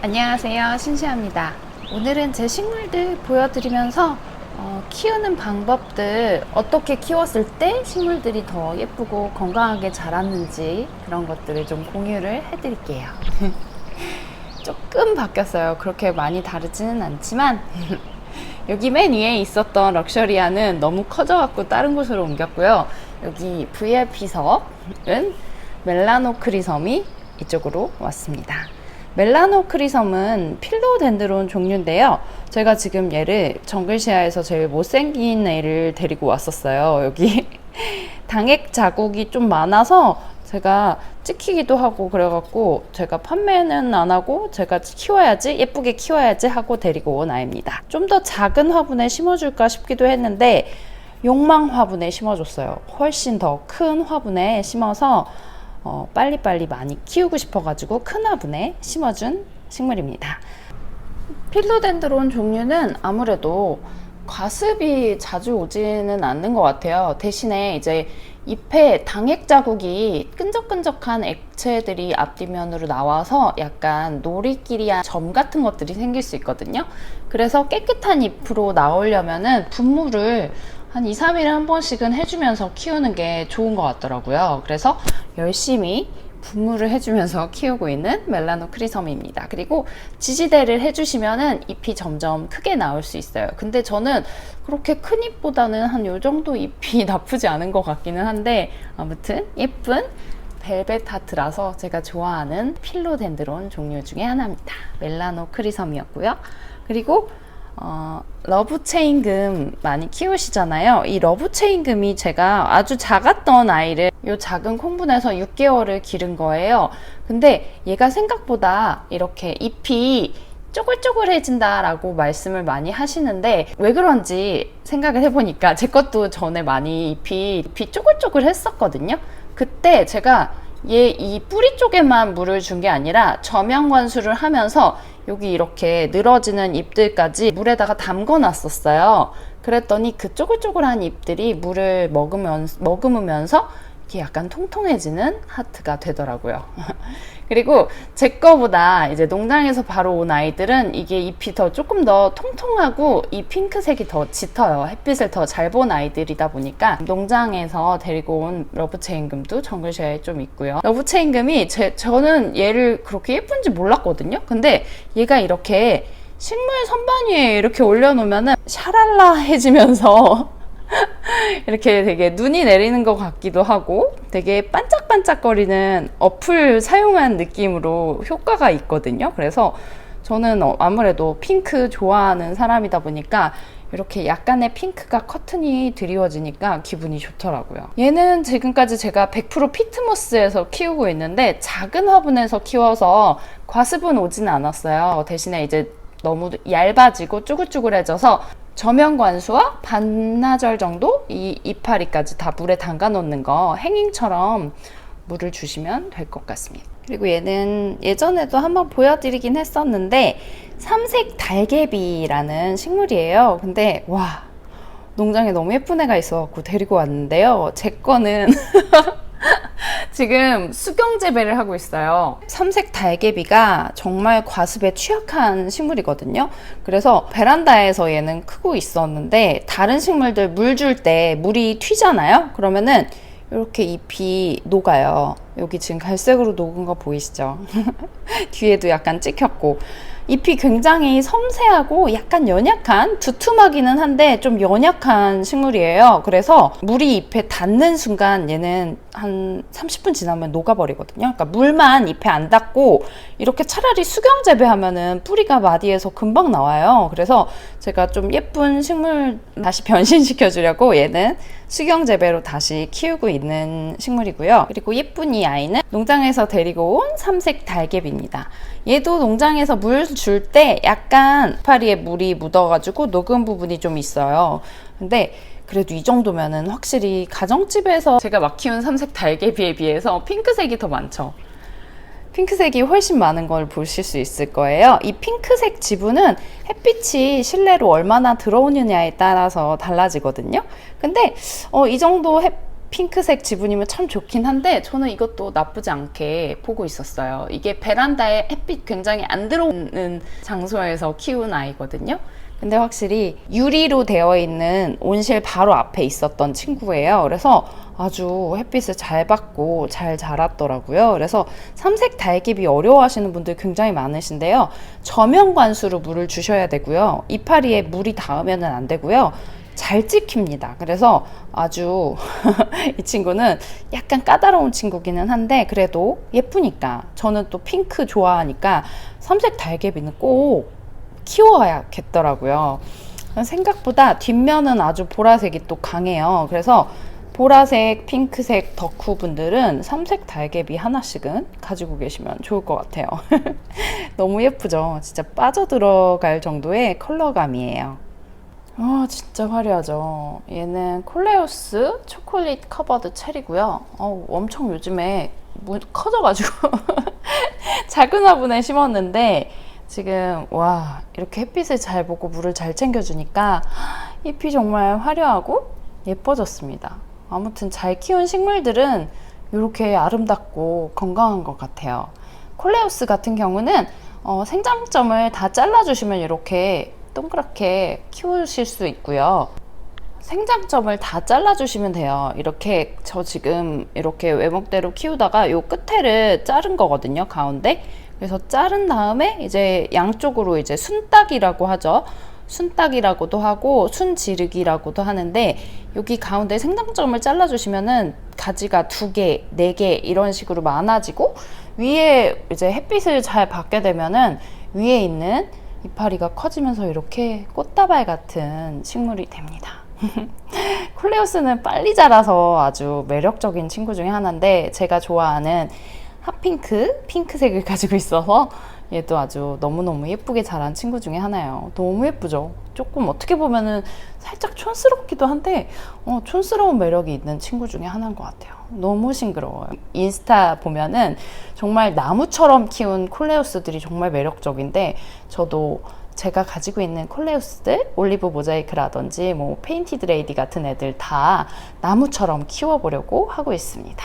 안녕하세요, 신시아입니다. 오늘은 제 식물들 보여드리면서 키우는 방법들, 어떻게 키웠을 때 식물들이 더 예쁘고 건강하게 자랐는지 그런 것들을 좀 공유를 해드릴게요. 조금 바뀌었어요. 그렇게 많이 다르지는 않지만 여기 맨 위에 있었던 럭셔리아는 너무 커져갖고 다른 곳으로 옮겼고요. 여기 VIP석은 멜라노크리섬이 이쪽으로 왔습니다. 멜라노크리섬은 필로덴드론 종류인데요. 제가 지금 얘를 정글시아에서 제일 못생긴 애를 데리고 왔었어요. 여기 당액 자국이 좀 많아서 제가 찍히기도 하고 그래갖고 제가 판매는 안 하고 제가 키워야지, 예쁘게 키워야지 하고 데리고 온 아이입니다. 좀 더 작은 화분에 심어줄까 싶기도 했는데 욕망 화분에 심어줬어요. 훨씬 더 큰 화분에 심어서 빨리빨리 많이 키우고 싶어가지고 큰 화분에 심어준 식물입니다. 필로덴드론 종류는 아무래도 과습이 자주 오지는 않는 것 같아요. 대신에 이제 잎에 당액 자국이 끈적끈적한 액체들이 앞뒤면으로 나와서 약간 노리끼리한 점 같은 것들이 생길 수 있거든요. 그래서 깨끗한 잎으로 나오려면은 분무를 한 2, 3일에 한 번씩은 해주면서 키우는 게 좋은 것 같더라고요. 그래서 열심히 분무를 해주면서 키우고 있는 멜라노크리섬입니다. 그리고 지지대를 해주시면은 잎이 점점 크게 나올 수 있어요. 근데 저는 그렇게 큰 잎보다는 한 요 정도 잎이 나쁘지 않은 것 같기는 한데, 아무튼 예쁜 벨벳 하트라서 제가 좋아하는 필로덴드론 종류 중에 하나입니다. 멜라노크리섬이었고요. 그리고 러브체인금 많이 키우시잖아요. 이 러브체인금이 제가 아주 작았던 아이를 요 작은 콩분에서 6개월을 기른 거예요. 근데 얘가 생각보다 이렇게 잎이 쪼글쪼글해진다 라고 말씀을 많이 하시는데, 왜 그런지 생각을 해보니까 제 것도 전에 많이 잎이 쪼글쪼글 했었거든요. 그때 제가 얘 이 뿌리 쪽에만 물을 준 게 아니라 저면 관수를 하면서 여기 이렇게 늘어지는 잎들까지 물에다가 담궈 놨었어요. 그랬더니 그 쪼글쪼글한 잎들이 물을 머금으면서 이렇게 약간 통통해지는 하트가 되더라고요. 그리고 제 거보다 이제 농장에서 바로 온 아이들은 이게 잎이 조금 더 통통하고 이 핑크색이 더 짙어요. 햇빛을 더 잘 본 아이들이다 보니까 농장에서 데리고 온 러브체인금도 정글시아에 좀 있고요. 러브체인금이 저는 얘를 그렇게 예쁜지 몰랐거든요. 근데 얘가 이렇게 식물 선반 위에 이렇게 올려놓으면은 샤랄라해지면서 이렇게 되게 눈이 내리는 것 같기도 하고 되게 반짝반짝거리는 어플 사용한 느낌으로 효과가 있거든요. 그래서 저는 아무래도 핑크 좋아하는 사람이다 보니까 이렇게 약간의 핑크가 커튼이 드리워지니까 기분이 좋더라고요. 얘는 지금까지 제가 100% 피트모스에서 키우고 있는데 작은 화분에서 키워서 과습은 오진 않았어요. 대신에 이제 너무 얇아지고 쭈글쭈글해져서 저면 관수와 반나절 정도 이 이파리까지 다 물에 담가 놓는 거 행잉처럼 물을 주시면 될 것 같습니다. 그리고 얘는 예전에도 한번 보여드리긴 했었는데 삼색 달개비라는 식물이에요. 근데 와, 농장에 너무 예쁜 애가 있어갖고 데리고 왔는데요. 제 거는 지금 수경 재배를 하고 있어요. 삼색 달개비가 정말 과습에 취약한 식물이거든요. 그래서 베란다에서 얘는 크고 있었는데 다른 식물들 물 줄 때 물이 튀잖아요. 그러면은 이렇게 잎이 녹아요. 여기 지금 갈색으로 녹은 거 보이시죠? 뒤에도 약간 찍혔고, 잎이 굉장히 섬세하고 약간 연약한, 두툼하기는 한데 좀 연약한 식물이에요. 그래서 물이 잎에 닿는 순간 얘는 한 30분 지나면 녹아버리거든요. 그러니까 물만 잎에 안 닿고 이렇게 차라리 수경 재배하면은 뿌리가 마디에서 금방 나와요. 그래서 제가 좀 예쁜 식물 다시 변신시켜 주려고 얘는 수경 재배로 다시 키우고 있는 식물이고요. 그리고 예쁜 이 아이는 농장에서 데리고 온 삼색 달개비입니다. 얘도 농장에서 물 줄 때 약간 이파리에 물이 묻어가지고 녹은 부분이 좀 있어요. 근데 그래도 이 정도면은 확실히 가정집에서 제가 막 키운 삼색 달개비에 비해서 핑크색이 더 많죠. 핑크색이 훨씬 많은 걸 보실 수 있을 거예요. 이 핑크색 지분은 햇빛이 실내로 얼마나 들어오느냐에 따라서 달라지거든요. 근데 이 정도 핑크색 지분이면 참 좋긴 한데 저는 이것도 나쁘지 않게 보고 있었어요. 이게 베란다에 햇빛 굉장히 안 들어오는 장소에서 키운 아이거든요. 근데 확실히 유리로 되어 있는 온실 바로 앞에 있었던 친구예요. 그래서 아주 햇빛을 잘 받고 잘 자랐더라고요. 그래서 삼색 달개비 어려워하시는 분들 굉장히 많으신데요. 저면 관수로 물을 주셔야 되고요. 이파리에 물이 닿으면 안 되고요. 잘 찍힙니다. 그래서 아주 이 친구는 약간 까다로운 친구기는 한데 그래도 예쁘니까 저는 또 핑크 좋아하니까 삼색 달개비는 꼭 키워야겠더라고요. 생각보다 뒷면은 아주 보라색이 또 강해요. 그래서 보라색, 핑크색 덕후 분들은 삼색 달개비 하나씩은 가지고 계시면 좋을 것 같아요. 너무 예쁘죠? 진짜 빠져들어갈 정도의 컬러감이에요. 진짜 화려하죠. 얘는 콜레우스 초콜릿 커버드 체리고요. 엄청 요즘에 커져가지고 작은 화분에 심었는데 지금 와 이렇게 햇빛을 잘 보고 물을 잘 챙겨주니까 잎이 정말 화려하고 예뻐졌습니다. 아무튼 잘 키운 식물들은 이렇게 아름답고 건강한 것 같아요. 콜레우스 같은 경우는 생장점을 다 잘라주시면 이렇게 동그랗게 키우실 수 있고요. 생장점을 다 잘라주시면 돼요. 이렇게 저 지금 이렇게 외목대로 키우다가 요 끝에를 자른 거거든요. 가운데. 그래서 자른 다음에 이제 양쪽으로 이제 순딱이라고 하죠. 순딱이라고도 하고 순지르기라고도 하는데 여기 가운데 생장점을 잘라주시면은 가지가 2개, 4개 이런 식으로 많아지고 위에 이제 햇빛을 잘 받게 되면은 위에 있는 이파리가 커지면서 이렇게 꽃다발 같은 식물이 됩니다. 콜레우스는 빨리 자라서 아주 매력적인 친구 중에 하나인데 제가 좋아하는 핫핑크, 핑크색을 가지고 있어서 얘도 아주 너무너무 예쁘게 자란 친구 중에 하나예요. 너무 예쁘죠? 조금 어떻게 보면은 살짝 촌스럽기도 한데 촌스러운 매력이 있는 친구 중에 하나인 것 같아요. 너무 싱그러워요. 인스타 보면은 정말 나무처럼 키운 콜레우스들이 정말 매력적인데 저도 제가 가지고 있는 콜레우스들, 올리브 모자이크라든지 뭐 페인티드 레이디 같은 애들 다 나무처럼 키워보려고 하고 있습니다.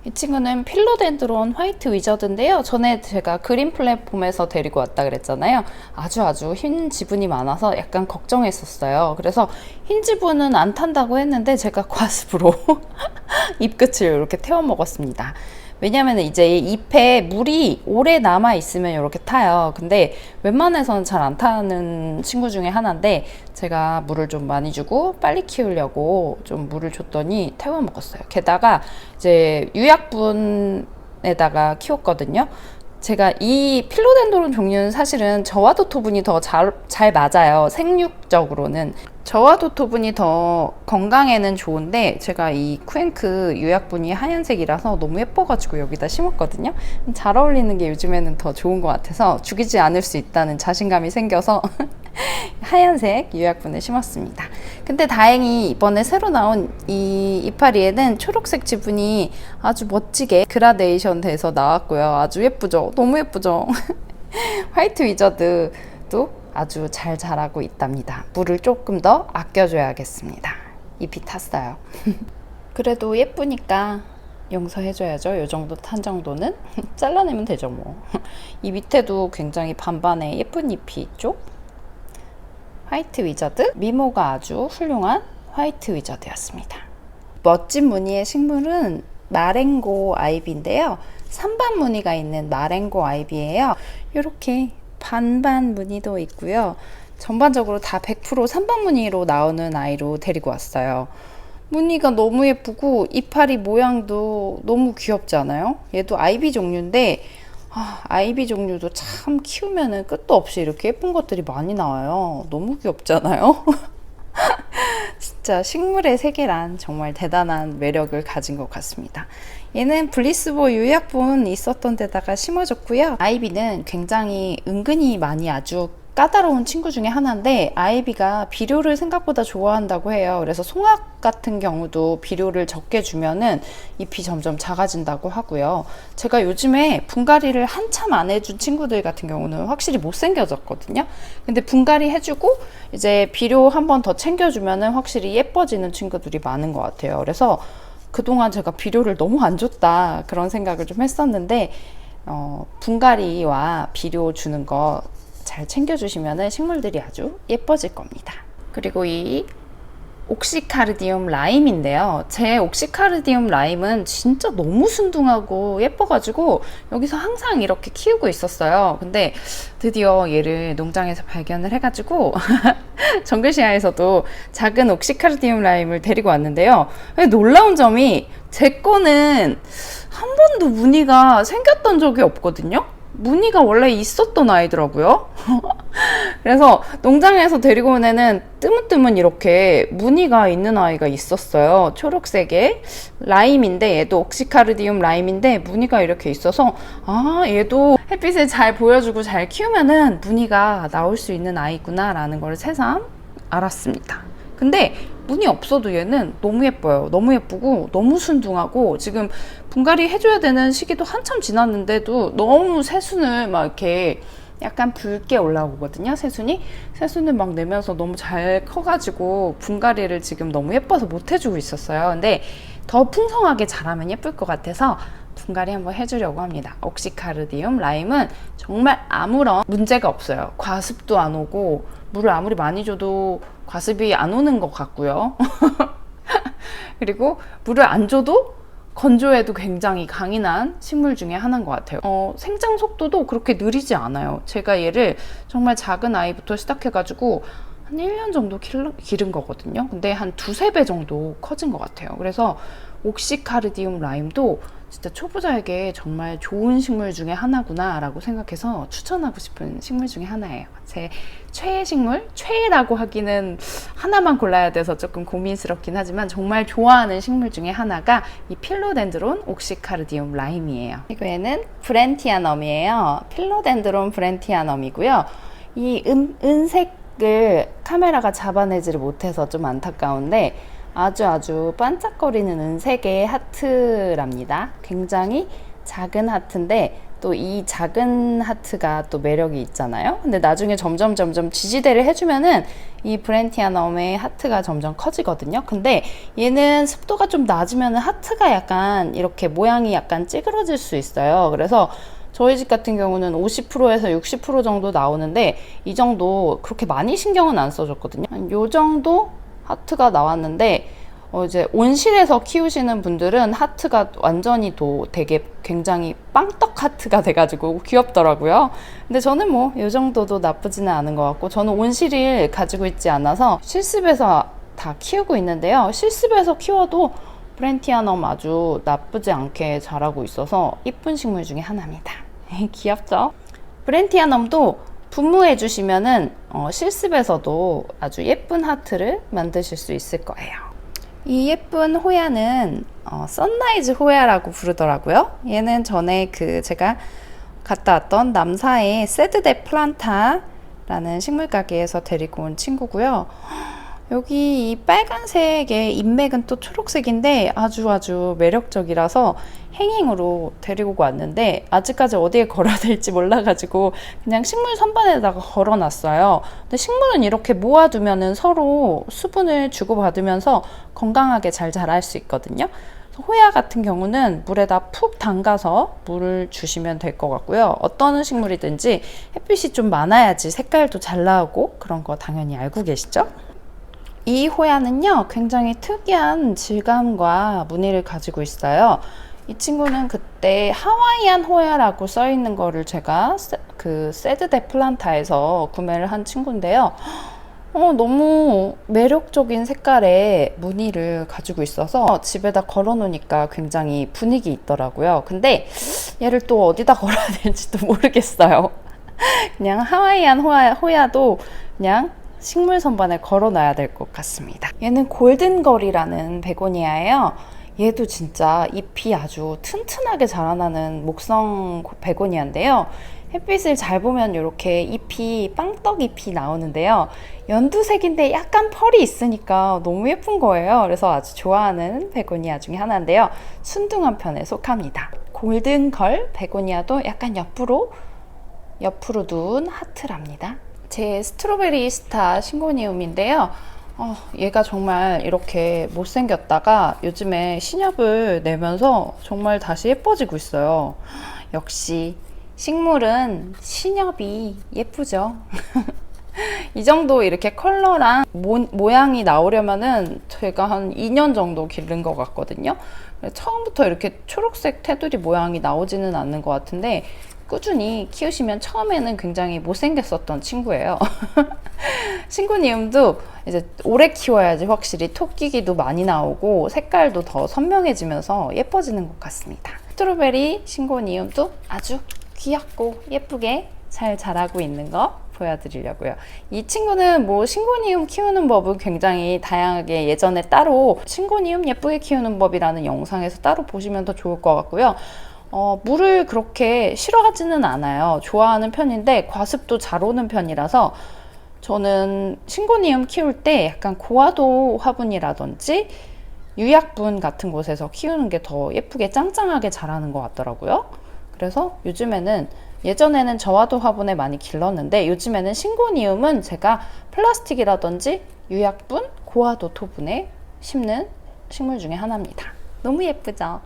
이 친구는 필로덴드론 화이트 위저드인데요. 전에 제가 그린 플랫폼에서 데리고 왔다 그랬잖아요. 아주 흰 지분이 많아서 약간 걱정했었어요. 그래서 흰 지분은 안 탄다고 했는데 제가 과습으로 잎끝을 이렇게 태워 먹었습니다. 왜냐면 이제 잎에 물이 오래 남아 있으면 이렇게 타요. 근데 웬만해서는 잘 안 타는 친구 중에 하나인데 제가 물을 좀 많이 주고 빨리 키우려고 좀 물을 줬더니 태워 먹었어요. 게다가 이제 유약분에다가 키웠거든요. 제가 이 필로덴드론 종류는 사실은 저와도 토분이 더 잘 맞아요. 생육적으로는. 저와도 토분이 더 건강에는 좋은데 제가 이 쿠앤크 유약분이 하얀색이라서 너무 예뻐가지고 여기다 심었거든요. 잘 어울리는 게 요즘에는 더 좋은 것 같아서 죽이지 않을 수 있다는 자신감이 생겨서 하얀색 유약분을 심었습니다. 근데 다행히 이번에 새로 나온 이 이파리에는 초록색 지분이 아주 멋지게 그라데이션 돼서 나왔고요. 아주 예쁘죠? 너무 예쁘죠? 화이트 위저드도 아주 잘 자라고 있답니다. 물을 조금 더 아껴줘야겠습니다. 잎이 탔어요. 그래도 예쁘니까 용서해줘야죠. 요 정도 탄 정도는 잘라내면 되죠 뭐. 이 밑에도 굉장히 반반의 예쁜 잎이 있죠. 화이트 위저드, 미모가 아주 훌륭한 화이트 위저드였습니다. 멋진 무늬의 식물은 마랭고 아이비인데요. 산반 무늬가 있는 마랭고 아이비예요. 이렇게 반반 무늬도 있고요. 전반적으로 다 100% 산반 무늬로 나오는 아이로 데리고 왔어요. 무늬가 너무 예쁘고 이파리 모양도 너무 귀엽지 않아요? 얘도 아이비 종류인데 아이비 종류도 참 키우면은 끝도 없이 이렇게 예쁜 것들이 많이 나와요. 너무 귀엽잖아요? 진짜 식물의 세계란 정말 대단한 매력을 가진 것 같습니다. 얘는 블리스보 유약분 있었던 데다가 심어줬고요. 아이비는 굉장히 은근히 많이 아주 까다로운 친구 중에 하나인데 아이비가 비료를 생각보다 좋아한다고 해요. 그래서 송악 같은 경우도 비료를 적게 주면은 잎이 점점 작아진다고 하고요. 제가 요즘에 분갈이를 한참 안 해준 친구들 같은 경우는 확실히 못생겨졌거든요. 근데 분갈이 해주고 이제 비료 한 번 더 챙겨주면은 확실히 예뻐지는 친구들이 많은 것 같아요. 그래서 그동안 제가 비료를 너무 안 줬다 그런 생각을 좀 했었는데 분갈이와 비료 주는 거 잘 챙겨주시면 식물들이 아주 예뻐질 겁니다. 그리고 이 옥시카르디움 라임인데요. 제 옥시카르디움 라임은 진짜 너무 순둥하고 예뻐가지고 여기서 항상 이렇게 키우고 있었어요. 근데 드디어 얘를 농장에서 발견을 해가지고 정글시아에서도 작은 옥시카르디움 라임을 데리고 왔는데요. 놀라운 점이 제 거는 한 번도 무늬가 생겼던 적이 없거든요. 무늬가 원래 있었던 아이더라고요. 그래서 농장에서 데리고 온 애는 뜨문뜨문 이렇게 무늬가 있는 아이가 있었어요. 초록색의 라임인데, 얘도 옥시카르디움 라임인데 무늬가 이렇게 있어서 얘도 햇빛을 잘 보여주고 잘 키우면은 무늬가 나올 수 있는 아이구나 라는 걸 새삼 알았습니다. 근데 무늬 없어도 얘는 너무 예뻐요. 너무 예쁘고 너무 순둥하고, 지금 분갈이 해줘야 되는 시기도 한참 지났는데도 너무 새순을 막 이렇게 약간 붉게 올라오거든요. 새순을 막 내면서 너무 잘 커가지고 분갈이를 지금 너무 예뻐서 못 해주고 있었어요. 근데 더 풍성하게 자라면 예쁠 것 같아서 분갈이 한번 해주려고 합니다. 옥시카르디움 라임은 정말 아무런 문제가 없어요. 과습도 안 오고 물을 아무리 많이 줘도 과습이 안 오는 것 같고요. 그리고 물을 안 줘도 건조에도 굉장히 강인한 식물 중에 하나인 것 같아요. 생장 속도도 그렇게 느리지 않아요. 제가 얘를 정말 작은 아이부터 시작해가지고 한 1년 정도 기른 거거든요. 근데 한 2~3배 정도 커진 것 같아요. 그래서 옥시카르디움 라임도 진짜 초보자에게 정말 좋은 식물 중에 하나구나 라고 생각해서 추천하고 싶은 식물 중에 하나예요. 제 최애 식물? 최애라고 하기는 하나만 골라야 돼서 조금 고민스럽긴 하지만 정말 좋아하는 식물 중에 하나가 이 필로덴드론 옥시카르디움 라임이에요. 그리고 얘는 브렌티아넘이에요. 필로덴드론 브렌티아넘이고요. 이 은색을 카메라가 잡아내지를 못해서 좀 안타까운데 아주 반짝거리는 은색의 하트랍니다. 굉장히 작은 하트인데 또 이 작은 하트가 또 매력이 있잖아요. 근데 나중에 점점 지지대를 해주면은 이 브렌티아넘의 하트가 점점 커지거든요. 근데 얘는 습도가 좀 낮으면은 하트가 약간 이렇게 모양이 약간 찌그러질 수 있어요. 그래서 저희 집 같은 경우는 50%에서 60% 정도 나오는데 이 정도 그렇게 많이 신경은 안 써줬거든요. 요 정도 하트가 나왔는데 이제 온실에서 키우시는 분들은 하트가 완전히 되게 굉장히 빵떡 하트가 돼가지고 귀엽더라고요. 근데 저는 뭐 이 정도도 나쁘지는 않은 것 같고, 저는 온실을 가지고 있지 않아서 실습에서 다 키우고 있는데요. 실습에서 키워도 브렌티아넘 아주 나쁘지 않게 자라고 있어서 이쁜 식물 중에 하나입니다. 귀엽죠? 브렌티아넘도 분무해 주시면은 실습에서도 아주 예쁜 하트를 만드실 수 있을 거예요. 이 예쁜 호야는 선라이즈 호야라고 부르더라고요. 얘는 전에 제가 갔다 왔던 남사의 세드데 플란타라는 식물 가게에서 데리고 온 친구고요. 여기 이 빨간색의 잎맥은 또 초록색인데 아주 매력적이라서 행잉으로 데리고 왔는데 아직까지 어디에 걸어야 될지 몰라가지고 그냥 식물 선반에다가 걸어놨어요. 근데 식물은 이렇게 모아두면은 서로 수분을 주고받으면서 건강하게 잘 자랄 수 있거든요. 호야 같은 경우는 물에다 푹 담가서 물을 주시면 될 것 같고요. 어떤 식물이든지 햇빛이 좀 많아야지 색깔도 잘 나오고 그런 거 당연히 알고 계시죠? 이 호야는요, 굉장히 특이한 질감과 무늬를 가지고 있어요. 이 친구는 그때 하와이안 호야라고 써 있는 거를 제가 세드데 플란타에서 구매를 한 친구인데요. 너무 매력적인 색깔의 무늬를 가지고 있어서 집에다 걸어 놓으니까 굉장히 분위기 있더라고요. 근데 얘를 또 어디다 걸어야 될지도 모르겠어요. 그냥 하와이안 호야도 그냥 식물 선반에 걸어놔야 될 것 같습니다. 얘는 골든걸이라는 베고니아예요. 얘도 진짜 잎이 아주 튼튼하게 자라나는 목성 베고니아인데요. 햇빛을 잘 보면 이렇게 잎이 빵떡 잎이 나오는데요. 연두색인데 약간 펄이 있으니까 너무 예쁜 거예요. 그래서 아주 좋아하는 베고니아 중에 하나인데요. 순둥한 편에 속합니다. 골든걸 베고니아도 약간 옆으로 누운 하트랍니다. 제 스트로베리 스타 싱고니움인데요. 얘가 정말 이렇게 못생겼다가 요즘에 신엽을 내면서 정말 다시 예뻐지고 있어요. 역시 식물은 신엽이 예쁘죠. 이 정도 이렇게 컬러랑 모양이 나오려면은 제가 한 2년 정도 기른 것 같거든요. 처음부터 이렇게 초록색 테두리 모양이 나오지는 않는 것 같은데 꾸준히 키우시면 처음에는 굉장히 못생겼었던 친구예요. 신고니움도 이제 오래 키워야지 확실히 토끼기도 많이 나오고 색깔도 더 선명해지면서 예뻐지는 것 같습니다. 스트로베리 신고니움도 아주 귀엽고 예쁘게 잘 자라고 있는 거 보여드리려고요. 이 친구는 뭐 신고니움 키우는 법은 굉장히 다양하게 예전에 따로 신고니움 예쁘게 키우는 법이라는 영상에서 따로 보시면 더 좋을 것 같고요. 물을 그렇게 싫어하지는 않아요. 좋아하는 편인데 과습도 잘 오는 편이라서 저는 신고니움 키울 때 약간 고화도 화분이라든지 유약분 같은 곳에서 키우는 게 더 예쁘게 짱짱하게 자라는 것 같더라고요. 그래서 요즘에는 예전에는 저화도 화분에 많이 길렀는데 요즘에는 신고니움은 제가 플라스틱이라든지 유약분, 고화도 토분에 심는 식물 중에 하나입니다. 너무 예쁘죠?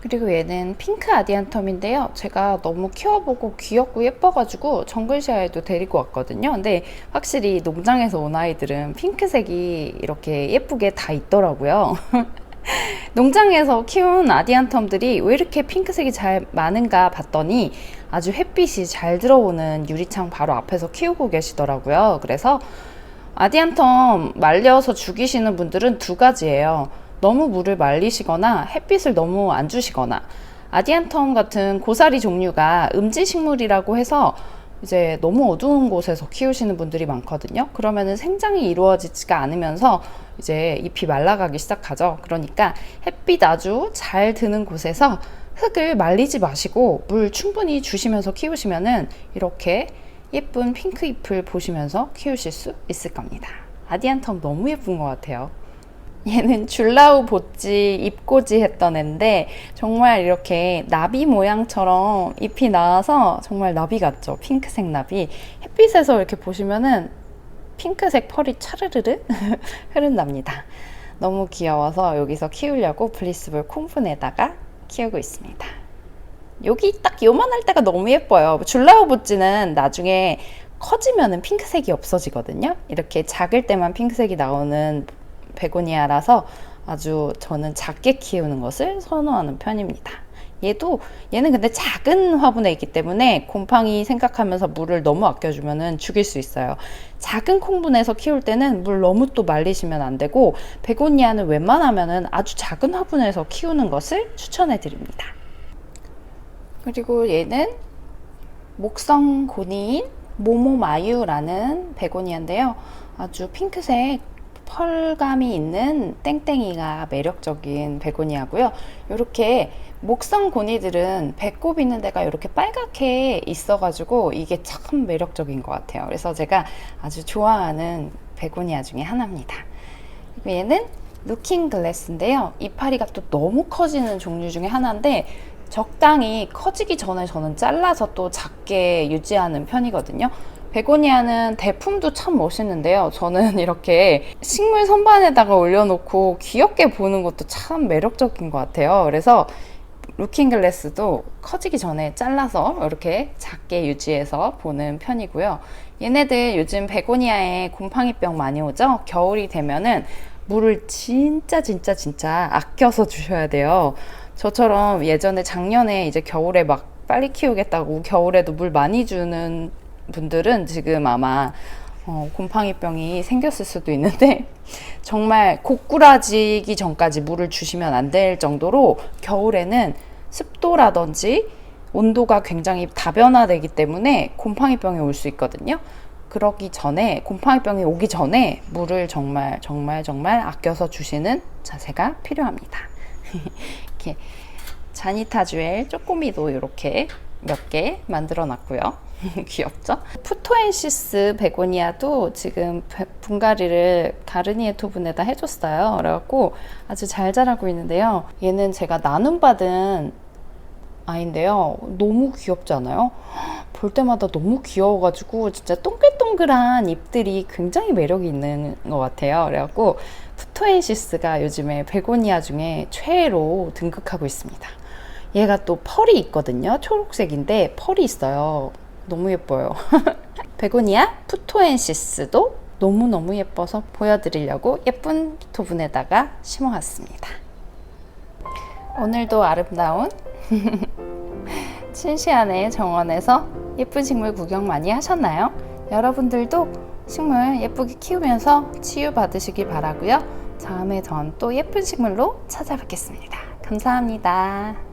그리고 얘는 핑크 아디안텀인데요. 제가 너무 키워보고 귀엽고 예뻐가지고 정글시아에도 데리고 왔거든요. 근데 확실히 농장에서 온 아이들은 핑크색이 이렇게 예쁘게 다 있더라고요. 농장에서 키운 아디안텀들이 왜 이렇게 핑크색이 잘 많은가 봤더니 아주 햇빛이 잘 들어오는 유리창 바로 앞에서 키우고 계시더라고요. 그래서 아디안텀 말려서 죽이시는 분들은 두 가지예요. 너무 물을 말리시거나 햇빛을 너무 안 주시거나. 아디안텀 같은 고사리 종류가 음지식물이라고 해서 이제 너무 어두운 곳에서 키우시는 분들이 많거든요. 그러면은 생장이 이루어지지가 않으면서 이제 잎이 말라가기 시작하죠. 그러니까 햇빛 아주 잘 드는 곳에서 흙을 말리지 마시고 물 충분히 주시면서 키우시면은 이렇게 예쁜 핑크 잎을 보시면서 키우실 수 있을 겁니다. 아디안텀 너무 예쁜 것 같아요. 얘는 줄라우 보찌 잎꽂이 했던 애인데 정말 이렇게 나비 모양처럼 잎이 나와서 정말 나비 같죠? 핑크색 나비. 햇빛에서 이렇게 보시면은 핑크색 펄이 차르르르 흐른답니다. 너무 귀여워서 여기서 키우려고 블리스볼 콩분에다가 키우고 있습니다. 여기 딱 요만할 때가 너무 예뻐요. 줄라우 보찌는 나중에 커지면은 핑크색이 없어지거든요. 이렇게 작을 때만 핑크색이 나오는 베고니아라서 아주 저는 작게 키우는 것을 선호하는 편입니다. 얘는 근데 작은 화분에 있기 때문에 곰팡이 생각하면서 물을 너무 아껴주면 죽일 수 있어요. 작은 콩분에서 키울 때는 물 너무 또 말리시면 안 되고 베고니아는 웬만하면 아주 작은 화분에서 키우는 것을 추천해 드립니다. 그리고 얘는 목성 고니인 모모마유라는 베고니아인데요. 아주 핑크색 펄감이 있는 땡땡이가 매력적인 베고니아고요. 이렇게 목성 고니들은 배꼽 있는 데가 이렇게 빨갛게 있어가지고 이게 참 매력적인 것 같아요. 그래서 제가 아주 좋아하는 베고니아 중에 하나입니다. 그리고 얘는 루킹 글래스인데요. 이파리가 또 너무 커지는 종류 중에 하나인데 적당히 커지기 전에 저는 잘라서 또 작게 유지하는 편이거든요. 베고니아는 대품도 참 멋있는데요. 저는 이렇게 식물 선반에다가 올려놓고 귀엽게 보는 것도 참 매력적인 것 같아요. 그래서 루킹 글래스도 커지기 전에 잘라서 이렇게 작게 유지해서 보는 편이고요. 얘네들 요즘 베고니아에 곰팡이병 많이 오죠? 겨울이 되면은 물을 진짜 아껴서 주셔야 돼요. 저처럼 예전에 작년에 이제 겨울에 막 빨리 키우겠다고 겨울에도 물 많이 주는 분들은 지금 아마 곰팡이병이 생겼을 수도 있는데 정말 고꾸라지기 전까지 물을 주시면 안 될 정도로 겨울에는 습도라든지 온도가 굉장히 다변화되기 때문에 곰팡이병이 올 수 있거든요. 그러기 전에 곰팡이병이 오기 전에 물을 정말 아껴서 주시는 자세가 필요합니다. 이렇게 자니타주엘 쪼꼬미도 이렇게 몇 개 만들어 놨고요. 귀엽죠? 푸토엔시스 베고니아도 지금 분갈이를 가르니에 토분에다 해줬어요. 그래갖고 아주 잘 자라고 있는데요. 얘는 제가 나눔받은 아이인데요. 너무 귀엽지 않아요? 볼 때마다 너무 귀여워가지고 진짜 동글동글한 잎들이 굉장히 매력이 있는 것 같아요. 그래갖고 푸토엔시스가 요즘에 베고니아 중에 최애로 등극하고 있습니다. 얘가 또 펄이 있거든요. 초록색인데 펄이 있어요. 너무 예뻐요. 베고니아 푸토엔시스도 너무너무 예뻐서 보여드리려고 예쁜 토분에다가 심어왔습니다. 오늘도 아름다운 신시안의 정원에서 예쁜 식물 구경 많이 하셨나요? 여러분들도 식물 예쁘게 키우면서 치유받으시길 바라고요. 다음에 전 또 예쁜 식물로 찾아뵙겠습니다. 감사합니다.